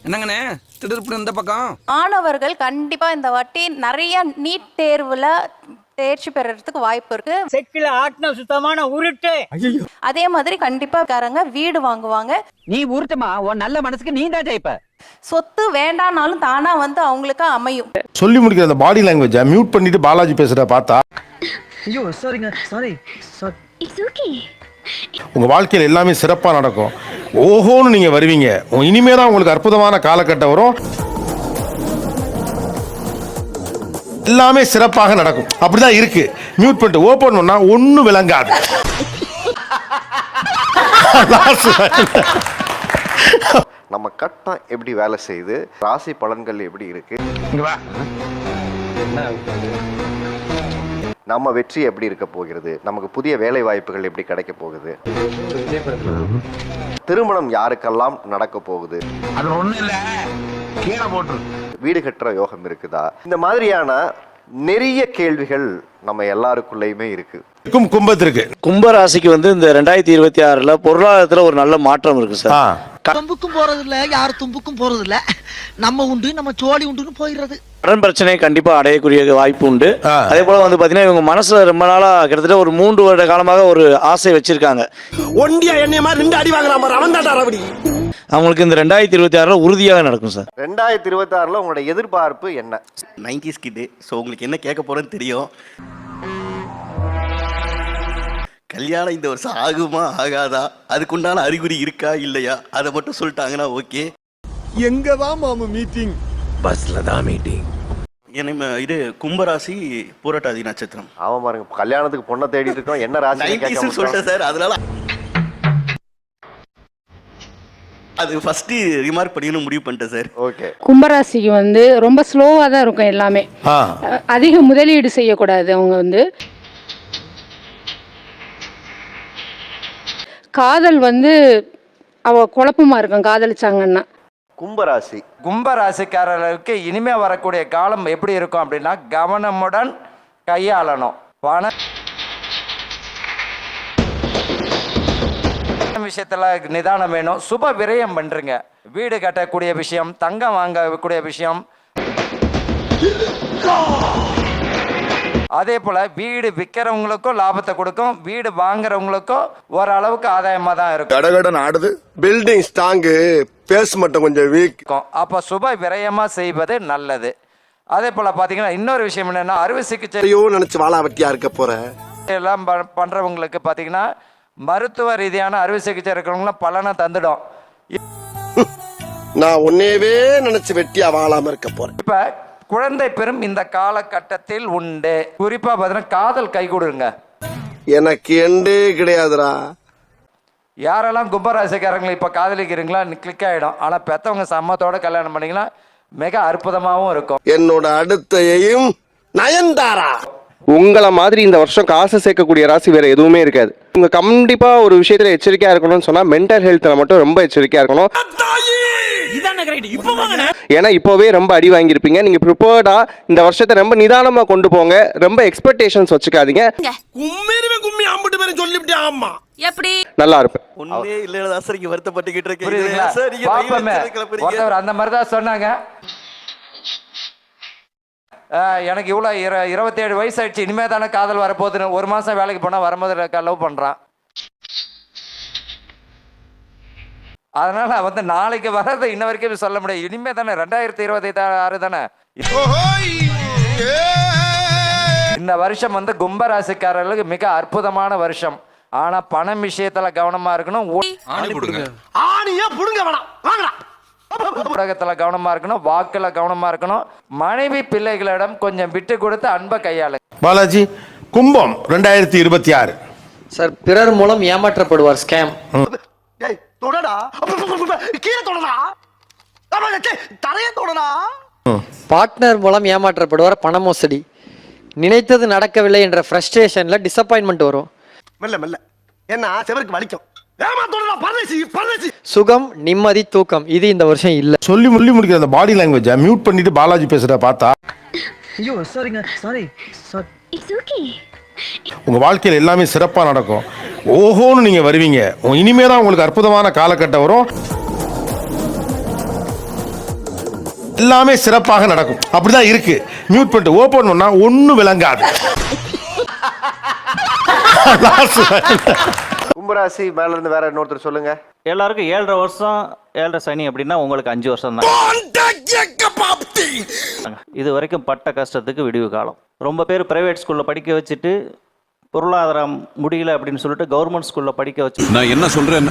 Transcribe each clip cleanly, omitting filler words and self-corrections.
என்னங்கண்ணே திடீர்னு இந்த பக்கம் மாணவர்கள் கண்டிப்பா இந்த வாட்டி நிறைய நீட் தேர்வுல தேர்ச்சி பெறறதுக்கு வாய்ப்பு இருக்கு. செக்கில ஆட்டின சுத்தமான உருட்டு. அதே மாதிரி கண்டிப்பா காரங்க வீடு வாங்குவாங்க. நீ உருட்டுமா, உன் நல்ல மனசுக்கு நீ தான் ஜெயிப்ப. சொத்து வேண்டானாலும் தானா வந்து அவங்களுக்கு அமையும். சொல்லி முடிக்கிற அந்த பாடி லாங்குவேஜை மியூட் பண்ணிட்டு பாலாஜி பேசுறத பார்த்தா ஐயோ சாரிங்க, சாரி. It's okay. உங்க வாழ்க்கையில் எல்லாமே சிறப்பா நடக்கும். ஓஹோன்னு நீங்க வருவீங்க. இனிமே தான் உங்களுக்கு அற்புதமான காலகட்டம் வரும். எல்லாமே சிறப்பாக நடக்கும். அப்படிதான் இருக்கு. மியூட் பண்ணிட்டு ஓபன் பண்ணா ஒண்ணும் விளங்காது. நம்ம கட்டம் எப்படி வேலை செய்யுது, ராசி பலன்கள் எப்படி இருக்கு, நம்ம வெற்றி எப்படி இருக்க போகிறது, நமக்கு புதிய வேலை வாய்ப்புகள் எப்படி கிடைக்க போகுது, திருமணம் யாருக்கெல்லாம் நடக்க போகுது, வீடு கட்டுற யோகம் இருக்குதா, இந்த மாதிரியான நிறைய கேள்விகள் நம்ம எல்லாருக்குள்ளயுமே இருக்கு. கும்பத்திற்கு கும்பராசிக்கு வந்து இந்த 2026 பொருளாதாரத்துல ஒரு நல்ல மாற்றம் இருக்கு சார். தும்புக்கும் போறது இல்ல, யார் தும்புக்கும் போறது இல்ல, நம்ம உண்டு நம்ம சோழி உண்டுன்னு போயிடுறது. கடன் பிரச்சனை கண்டிப்பா அடையக்கூடிய வாய்ப்பு உண்டு. அதே போல வந்து பாத்தீங்கன்னா இவங்க மனசுல ரொம்ப நாளா கிட்டத்தட்ட ஒரு 3 வருட காலமாக ஒரு ஆசை வச்சிருக்காங்க. ஒண்டியா என்னைய மாதிரி 2 அடி வாங்குறான் பாரு, அவன் தான் ரவடி. அவங்களுக்கு இந்த 2026 உறுதியாக நடக்கும் சார். 2026 உங்களோட எதிர்பார்ப்பு என்ன? 90s kit. ஸோ உங்களுக்கு என்ன கேட்க போறேன்னு தெரியும். கல்யாணம் இந்த வருஷம் ஆகுமா ஆகாதா, அதுக்குண்டான அறிகுறி இருக்கா இல்லையா, அதை மட்டும் சொல்லிட்டாங்கன்னா ஓகே. எங்கதான் மாமா மீட்டிங்? பஸ்ல தான் மீட்டிங். இது கும்பராசி பூரட்டாதி நட்சத்திரம். அவன் பாருங்க, கல்யாணத்துக்கு பொண்ணை தேடிட்டு இருக்கோம், என்ன ராசி சொல்லிட்டேன் சார். அதனால அது ஃபர்ஸ்ட் ரிமார்க் பண்ணிக்கணும் முடிவு பண்ணிட்டேன் சார். ஓகே. கும்பராசிக்கு வந்து ரொம்ப ஸ்லோவா தான் இருக்கும் எல்லாமே. அதிக முதலீடு செய்யக்கூடாது. அவங்க வந்து காதல் வந்து குழப்பமா இருக்கும் காதலிச்சாங்கன்னா. கும்பராசி கும்பராசிக்காரர்களுக்கு இனிமே வரக்கூடிய காலம் எப்படி இருக்கும் அப்படின்னா, கவனமுடன் கையாளணும். பண விஷயத்துல நிதானம் வேணும். சுப விரயம் பண்றீங்க. வீடு கட்டக்கூடிய விஷயம், தங்கம் வாங்கக்கூடிய விஷயம், அதே போல வீடு விற்கிறவங்களுக்கும் லாபத்தை கொடுக்கும், வீடு வாங்குறவங்களுக்கும் ஓரளவுக்கு ஆதாயமா தான் இருக்கும். கடகடன் ஆடுது, பில்டிங் ஸ்ட்ராங்கு, பேஸ் மட்டும் கொஞ்சம் வீக். அப்ப சுப விரயமா செய்வது நல்லது. அதே போல பாத்தீங்கன்னா இன்னொரு விஷயம் என்னன்னா, அறுவை சிகிச்சை நினைச்சு வாழாவட்டியா இருக்க போற எல்லாம் பண்றவங்களுக்கு பாத்தீங்கன்னா மருத்துவ ரீதியான அறுவை சிகிச்சை இருக்கிறவங்களும் பலனை தந்துடும். நான் உன்னையவே நினைச்சு வெட்டியா வாழாம இருக்க போறேன். இப்ப குழந்தை பெறும் இந்த காலகட்டத்தில் உண்டு. குறிப்பா பாத்தீங்கன்னா காதல் கை கொடுங்க. எனக்கு எண்டே கிடையாதுடா. யாரெல்லாம் கும்பராசிக்காரங்களை இப்ப காதலிக்கிறீங்களா கிளிக் ஆயிடும். ஆனா பெத்தவங்க சம்மத்தோட கல்யாணம் பண்ணீங்கன்னா மிக அற்புதமாகவும் இருக்கும். என்னோட அடுத்த எய்ம் நயன்தாரா. உங்களை மாதிரி இந்த வருஷம் காசு சேர்க்கக்கூடிய ராசி வேற எதுவுமே இருக்காது. உங்க கண்டிப்பா ஒரு விஷயத்துல எச்சரிக்கையா இருக்கணும்னு சொன்னா மென்டல் ஹெல்த்ல மட்டும் ரொம்ப எச்சரிக்கையா இருக்கணும். ஏன்னா இப்போவே ரொம்ப அடி வாங்கியிருப்பீங்க. நீங்க ப்ரிப்பேர்டா இந்த வருஷத்தை ரொம்ப நிதானமா கொண்டு போங்க. ரொம்ப எக்ஸ்பெக்டேஷன்ஸ் வச்சுக்காதீங்க. நல்லா இருப்பேன். ஒண்ணே இல்ல சார், இங்க வருத்தப்பட்டுக்கிட்டு இருக்கேன். அந்த மாதிரி தான் சொன்னாங்க. எனக்கு இவ்வளோ 27 வயசு ஆயிடுச்சு, இனிமே தானே காதல் வரப்போகுதுன்னு 1 மாசம் வேலைக்கு போனா வரும்போது லவ் பண்றான். அதனால வந்து நாளைக்கு வரதை இன்ன வரைக்கும் சொல்ல முடியாது. இனிமே தானே 2026 தானே. இந்த வருஷம் வந்து கும்பராசிக்காரர்களுக்கு மிக அற்புதமான வருஷம். ஆனா பணம் விஷயத்துல கவனமா இருக்கணும். ஊடகத்துல கவனமா இருக்கணும், வாக்குல கவனமா இருக்கணும். மனைவி பிள்ளைகளிடம் கொஞ்சம் விட்டு கொடுத்து அன்பை கையாளு. பாலாஜி கும்பம் 2026 சார், பிறர் மூலம் ஏமாற்றப்படுவார். ஸ்கேம். பார்ட்னர் மூலம் ஏமாற்றப்படுவார். பண மோசடி. நினைத்தது நடக்கவில்லை என்ற ஃப்ரஸ்ட்ரேஷன்ல டிசப்பாயின்மெண்ட் வரும். மெல்ல மெல்ல என்ன செவருக்கு வலிக்கும். சுகம், நிம்மதி, தூக்கம் இது இந்த வருஷம் இல்ல. சொல்லி முடிக்கிற அந்த பாடி லாங்குவேஜை மியூட் பண்ணிட்டு பாலாஜி பேசுறத பார்த்தா ஐயோ சாரிங்க, சாரி. It's okay. உங்க வாழ்க்கையில் எல்லாமே சிறப்பா நடக்கும். ஓஹோன்னு நீங்க வருவீங்க. இனிமே தான் உங்களுக்கு அற்புதமான காலகட்டம் வரும். எல்லாமே சிறப்பாக நடக்கும். அப்படிதான் இருக்கு. மியூட் பண்ணிட்டு ஓபன் பண்ணா ஒன்னும் விளங்காது. கும்பராசி மேல இருந்து வேற இன்னொருத்தர் சொல்லுங்க. எல்லாருக்கும் 7.5 வருஷம் 7.5 சனி அப்படின்னா உங்களுக்கு 5 வருஷம் தான். இது வரைக்கும் பட்ட கஷ்டத்துக்கு விடிவு காலம். ரொம்ப பேர் பிரைவேட் ஸ்கூல்ல படிக்க வச்சுட்டு பொருளாதாரம் முடியல அப்படின்னு சொல்லிட்டு கவர்மெண்ட் ஸ்கூல்ல படிக்க வச்சு நான் என்ன சொல்றேன்,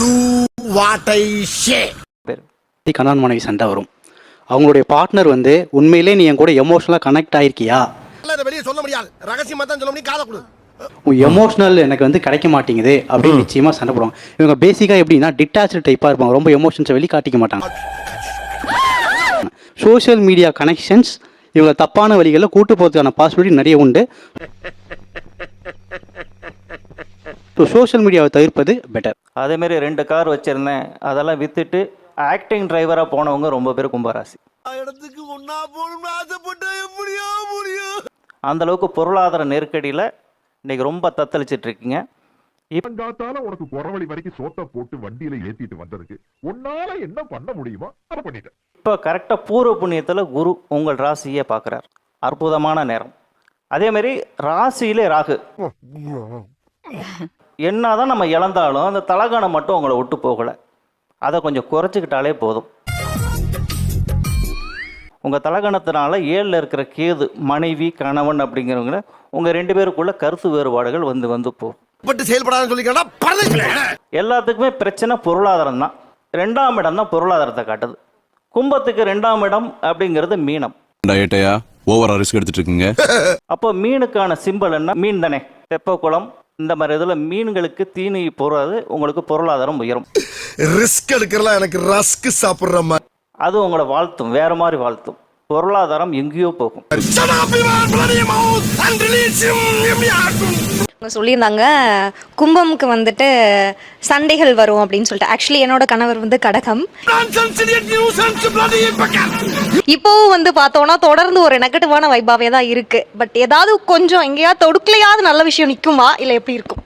கணவன் மனைவி சண்டை வரும். அவங்களுடைய பார்ட்னர் வந்து உண்மையிலே நீ என் கூட எமோஷனலாக கனெக்ட் ஆயிருக்கியா, வெளியே சொல்ல முடியாது, ரகசியமா தான் சொல்ல முடியும், காதை கொடு. உன் எமோஷனல் எனக்கு வந்து கிடைக்க மாட்டேங்குது அப்படின்னு நிச்சயமாக சண்டை போடுவாங்க. இவங்க பேசிக்காக எப்படின்னா டிட்டாச்சு டைப்பாக இருப்பாங்க. ரொம்ப எமோஷன்ஸை வெளிக்காட்டிக்க மாட்டாங்க. சோஷியல் மீடியா கனெக்ஷன்ஸ் இவங்க தப்பான வழிகளில் கூட்டு போகிறதுக்கான பாசிபிலிட்டி நிறைய உண்டு. ஸோ சோஷியல் மீடியாவை தவிர்ப்பது பெட்டர். அதேமாரி 2 கார் வச்சுருந்தேன், அதெல்லாம் விற்றுட்டு ஆக்டிங் டிரைவராக போனவங்க ரொம்ப பேர் கும்பராசி. அந்த அளவுக்கு பொருளாதார நெருக்கடியில் இன்னைக்கு ரொம்ப தத்தளிச்சிட்டு இருக்கீங்க. உனக்கு குறவழி வரைக்கும் சோத்த போட்டு வண்டியில ஏத்திட்டு வந்ததுக்கு உன்னால என்ன பண்ண முடியுமோ அதை பண்ணிட்டேன். இப்போ கரெக்டாக பூர்வ புண்ணியத்தில் குரு உங்கள் ராசியை பார்க்குறார். அற்புதமான நேரம். அதேமாரி ராசியிலே ராகு. என்னதான் நம்ம இழந்தாலும் அந்த தலகணம் மட்டும் உங்களை விட்டு போகலை. அதை கொஞ்சம் குறைச்சிக்கிட்டாலே போதும். உங்கள் தலகணத்தினால 7ல் இருக்கிற கேது மனைவி கணவன் அப்படிங்கிறவங்கள உங்கள் 2 பேருக்குள்ள கருத்து வேறுபாடுகள் வந்து போகும். எல்லாத்துக்குமே பிரச்சனை பொருளாதாரம் தான். 2ஆம் இடம் தான் பொருளாதாரத்தை காட்டுது. கும்பத்துக்கு 2ஆம் இடம் அப்படிங்கிறது மீனம். ஓவரா ரிஸ்க் எடுத்துட்டு இருக்கீங்க. அப்போ மீனுக்கான சிம்பல் என்ன? மீன் தானே. தெப்பக்குளம் இந்த மாதிரி இதில் மீன்களுக்கு தீனி போடுறது உங்களுக்கு பொருளாதாரம் உயரும். ரிஸ்க் எடுக்கிறலாம் எனக்கு ரஸ்க் சாப்பிடுற மாதிரி அது உங்களை வாழ்த்தும், வேற மாதிரி வாழ்த்தும். பொருளாதாரம் எங்கேயோ போகும். சொல்லியிருந்தாங்க கும்பமுக்கு வந்துட்டு சண்டைகள் வரும் அப்படின்னு சொல்லிட்டு. ஆக்சுவலி என்னோட கணவர் வந்து கடகம். இப்போவும் வந்து பார்த்தோம்னா தொடர்ந்து ஒரு நெகட்டிவான வைபாவே தான் இருக்கு. பட் ஏதாவது கொஞ்சம் எங்கேயாவது தொடுக்கலையாவது நல்ல விஷயம் நிற்குமா இல்லை எப்படி இருக்கும்?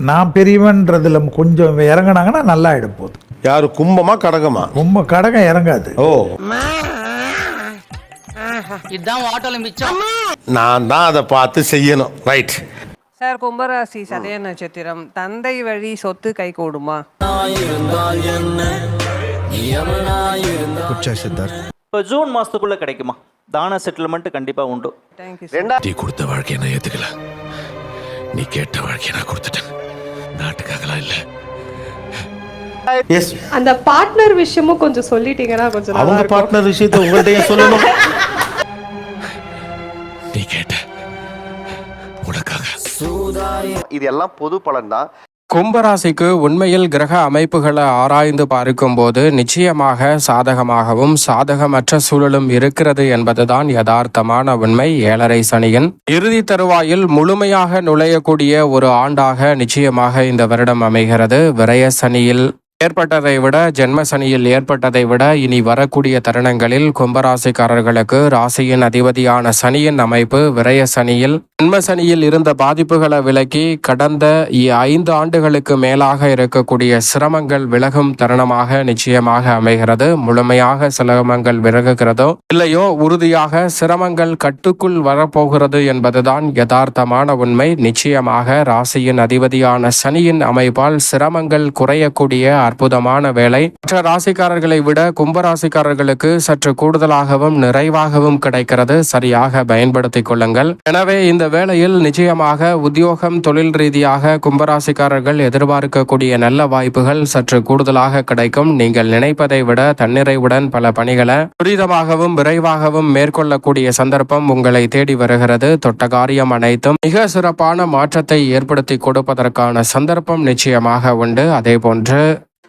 நான் பெரியவன்றதுல கொஞ்சம் இறங்கினாங்கன்னா நல்லா ஆயிடும். போகுது. யாரு கும்பமா கடகமா? ரொம்ப கடகம் இறங்காது. ஓ, இதுதான் வாட்டோல மிச்சம். நான் தான் அதை பார்த்து செய்யணும். ரைட் சார், கும்பராசி சதய நட்சத்திரம், தந்தை வழி சொத்து கை கூடுமா? இப்போ ஜூன் மாசத்துக்குள்ள கிடைக்குமா? தான செட்டில்மெண்ட் கண்டிப்பா உண்டு. நீ கொடுத்த வாழ்க்கையை நான் ஏத்துக்கல, நீ கேட்ட வாழ்க்கையை நான் கொடுத்துட்டேன். நாட்டுக்காகலாம் இல்ல. எஸ், அந்த பார்ட்னர் விஷயமும் கொஞ்சம் சொல்லிட்டீங்கன்னா கொஞ்சம் அவங்க பார்ட்னர் விஷயத்தை உங்கள்கிட்ட சொல்லணும். நீ கேட்ட உனக்காக. இது எல்லாம் பொது பலன் தான். கும்பராசிக்கு உண்மையில் கிரக அமைப்புகளை ஆராய்ந்து பார்க்கும்போது நிச்சயமாக சாதகமாகவும் சாதகமற்ற சூழலும் இருக்கிறது என்பதுதான் யதார்த்தமான உண்மை. 7.5 சனியின் இறுதி தருவாயில் முழுமையாக நுழையக்கூடிய ஒரு ஆண்டாக நிச்சயமாக இந்த வருடம் அமைகிறது. விரய சனியில் ஏற்பட்டதை விட ஜென்ம சனியில் ஏற்பட்டதை விட இனி வரக்கூடிய தருணங்களில் கும்பராசிக்காரர்களுக்கு ராசியின் அதிபதியான சனியின் அமைப்பு விரய சனியில் ஜென்ம சனியில் இருந்த பாதிப்புகளை விலக்கி கடந்த 5 ஆண்டுகளுக்கு மேலாக இருக்கக்கூடிய சிரமங்கள் விலகும் தருணமாக நிச்சயமாக அமைகிறது. முழுமையாக சிரமங்கள் விலகுகிறதோ இல்லையோ உறுதியாக சிரமங்கள் கட்டுக்குள் வரப்போகிறது என்பதுதான் யதார்த்தமான உண்மை. நிச்சயமாக ராசியின் அதிபதியான சனியின் அமைப்பால் சிரமங்கள் குறையக்கூடிய அற்புதமான வேலை. மற்ற ராசிக்காரர்களை விட கும்பராசிக்காரர்களுக்கு சற்று கூடுதலாகவும் நிறைவாகவும் கிடைக்கிறது. சரியாக பயன்படுத்திக் கொள்ளுங்கள். எனவே இந்த வேளையில் நிச்சயமாக உத்தியோகம் தொழில் ரீதியாக கும்பராசிக்காரர்கள் எதிர்பார்க்கக்கூடிய நல்ல வாய்ப்புகள் சற்று கூடுதலாக கிடைக்கும். நீங்கள் நினைப்பதை விட தன்னிறைவுடன் பல பணிகளை துரிதமாகவும் விரைவாகவும் மேற்கொள்ளக்கூடிய சந்தர்ப்பம் உங்களை தேடி வருகிறது. தொட்ட காரியம் அனைத்தும் மிக சிறப்பான மாற்றத்தை ஏற்படுத்தி கொடுப்பதற்கான சந்தர்ப்பம் நிச்சயமாக உண்டு. அதே போன்று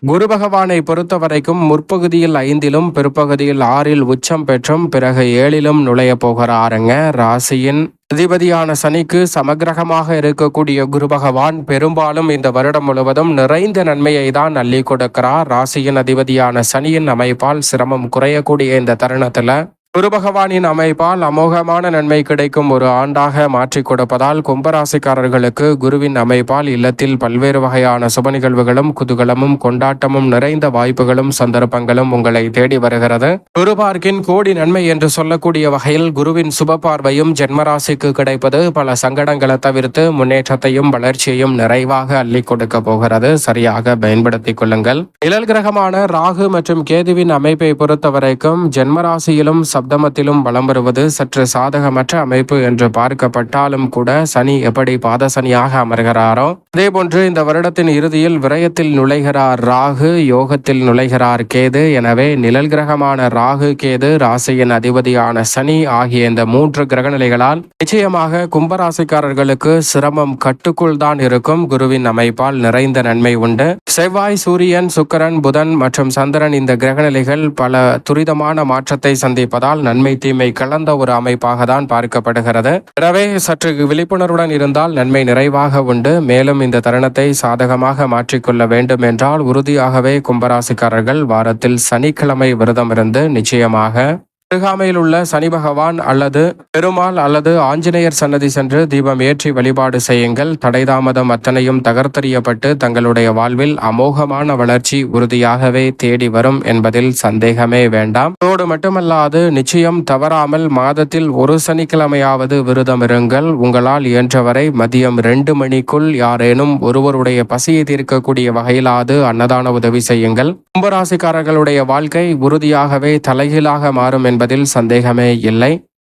குரு பகவானை பொறுத்த வரைக்கும் முற்பகுதியில் 5லும் பிற்பகுதியில் 6ல் உச்சம் பெற்றும் பிறகு 7லும் நுழைய போகிறாருங்க. ராசியின் அதிபதியான சனிக்கு சமகிரகமாக இருக்கக்கூடிய குரு பகவான் பெரும்பாலும் இந்த வருடம் முழுவதும் நிறைந்த நன்மையை தான் அள்ளி கொடுக்கிறார். ராசியின் அதிபதியான சனியின் அமைப்பால் சிரமம் குறையக்கூடிய இந்த தருணத்துல குரு பகவானின் அமைப்பால் அமோகமான நன்மை கிடைக்கும் ஒரு ஆண்டாக மாற்றிக் கொடுப்பதால் கும்பராசிக்காரர்களுக்கு குருவின் அமைப்பால் இல்லத்தில் பல்வேறு வகையான சுப நிகழ்வுகளும் குதூகலமும் கொண்டாட்டமும் நிறைந்த வாய்ப்புகளும் சந்தர்ப்பங்களும் உங்களை தேடி வருகிறது. குரு பார்க்கின் கோடி நன்மை என்று சொல்லக்கூடிய வகையில் குருவின் சுப பார்வையும் ஜென்மராசிக்கு கிடைப்பது பல சங்கடங்களை தவிர்த்து முன்னேற்றத்தையும் வளர்ச்சியையும் நிறைவாக அள்ளி கொடுக்க போகிறது. சரியாக பயன்படுத்திக் கொள்ளுங்கள். நிழல் கிரகமான ராகு மற்றும் கேதுவின் அமைப்பை பொறுத்தவரைக்கும் ஜென்மராசியிலும் சப்தமத்திலும் வலம் வருவது சற்று சாதகமற்ற அமைப்பு என்று பார்க்கப்பட்டாலும் கூட சனி எப்படி பாத சனியாக அமர்கிறாரோ அதேபோன்று இந்த வருடத்தின் இறுதியில் விரயத்தில் நுழைகிறார் ராகு, யோகத்தில் நுழைகிறார் கேது. எனவே நிழல் கிரகமான ராகு, கேது, ராசியின் அதிபதியான சனி ஆகிய இந்த 3 கிரகநிலைகளால் நிச்சயமாக கும்பராசிக்காரர்களுக்கு சிரமம் கட்டுக்குள் தான் இருக்கும். குருவின் அமைப்பால் நிறைந்த நன்மை உண்டு. செவ்வாய், சூரியன், சுக்கிரன், புதன் மற்றும் சந்திரன் இந்த கிரகநிலைகள் பல துரிதமான மாற்றத்தை சந்திப்பதால் நன்மை தீமை கலந்த ஒரு அமைப்பாக தான் பார்க்கப்படுகிறது. எனவே சற்று விழிப்புணர்வுடன் இருந்தால் நன்மை நிறைவாக உண்டு. மேலும் இந்த தருணத்தை சாதகமாக மாற்றிக்கொள்ள வேண்டும் என்றால் உறுதியாகவே கும்பராசிக்காரர்கள் வாரத்தில் சனிக்கிழமை விரதம் இருந்து நிச்சயமாக அருகாமையில் உள்ள சனி பகவான் அல்லது பெருமாள் அல்லது ஆஞ்சநேயர் சன்னதி சென்று தீபம் ஏற்றி வழிபாடு செய்யுங்கள். தடைதாமதம் அத்தனையும் தகர்த்தெறியப்பட்டு தங்களுடைய வாழ்வில் அமோகமான வளர்ச்சி உறுதியாகவே தேடி வரும் என்பதில் சந்தேகமே வேண்டாம். அதோடு மட்டுமல்லாது நிச்சயம் தவறாமல் மாதத்தில் ஒரு சனிக்கிழமையாவது விரதம் இருங்கள். உங்களால் இயன்றவரை மதியம் 2 மணிக்குள் யாரேனும் ஒருவருடைய பசியை தீர்க்கக்கூடிய வகையிலாவது அன்னதான உதவி செய்யுங்கள். கும்பராசிக்காரர்களுடைய வாழ்க்கை உறுதியாகவே தலைகீழாக மாறும் என்பதில் சந்தேகமே இல்லை.